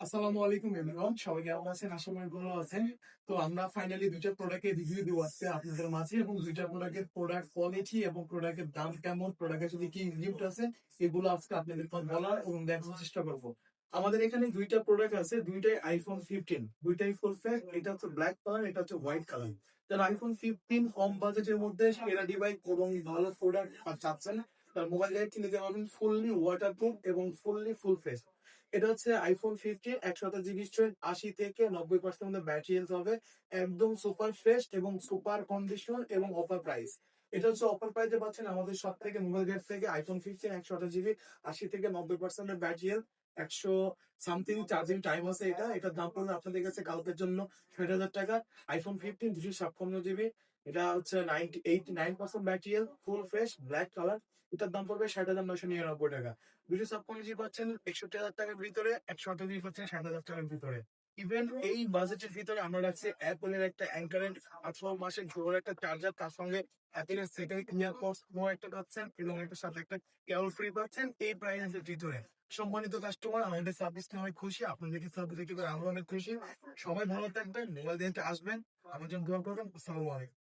আসসালামু আলাইকুম এভরিওয়ান, সবাই কেমন আছেন? আশা করি ভালো আছেন। তো আমরা ফাইনালি দুইটা প্রোডাক্টের রিভিউ দিব আজকে আপনাদের মাঝে, এবং দুইটা প্রোডাক্টের প্রোডাক্ট কোয়ালিটি এবং প্রোডাক্টের দাম কেমন, প্রোডাক্টের যদি কি রিভিউট আছে, এগুলো আজকে আপনাদের বলার এবং দেখানোর চেষ্টা করবো। আমাদের এখানে দুইটা প্রোডাক্ট আছে, দুইটাই আইফোন 15, দুইটাই ফুল ফ্ল্যাট। এটা হচ্ছে ব্ল্যাক কালার, এটা হচ্ছে হোয়াইট কালার। যারা আইফোন 15 কম বাজেটের মধ্যে সেরা ডিভাইস এবং ভালো প্রোডাক্ট চাচ্ছেন, তার মোবাইল কিনে দেওয়া পাবেন ফুললি ওয়াটারপ্রুফ এবং ফুললি ফুল ফেস। এটা হচ্ছে আইফোন 15, 128 জিবি স্টোরেজ, 80 থেকে 90% মধ্যে ব্যাটারি হেলথ হবে। একদম সুপার ফ্রেশ এবং সুপার কন্ডিশন এবং অফার প্রাইস। এটা হচ্ছে অফার প্রাইসে পাচ্ছেন আমাদের সব থেকে মোবাইল গেট থেকে আইফোন 15 128 জিবি, 80 থেকে 90% battery health, 100 something charging time আছে। এটার দাম পড়বে আপনাদের কাছে কালকের জন্য 60,000 টাকা। আইফোন 15 256 জিবি, এটা হচ্ছে 89% battery health, full fresh black colour. এটার দাম পড়বে 60,999 টাকা। 256 জিবি পাচ্ছেন 61,000 টাকার ভিতরে, 128 জিবি পাচ্ছেন 60,000 টাকার ভিতরে। ইভেন এই বাজেটের ভিতরে আমরা রাখছি অ্যাপলের একটা অ্যাঙ্কারের 18 মাসের জোর একটা চার্জার, তার সঙ্গে অ্যাপেলের সেকেন্ড ইয়ারপডস প্রো একটা পাচ্ছেন এবং একটা সাথে একটা কেবল ফ্রি পাচ্ছেন এই প্রাইসের ভিতরে। সম্মানিত কাস্টমার, আমাদের সার্ভিস নিয়ে অনেক খুশি, আপনাদেরকে সার্ভিস দেখে আমরা অনেক খুশি। সবাই ভালো থাকবেন, মোবাইল দিয়ে আসবেন, আমার জন্য দোয়া করবেন। আসসালামু আলাইকুম।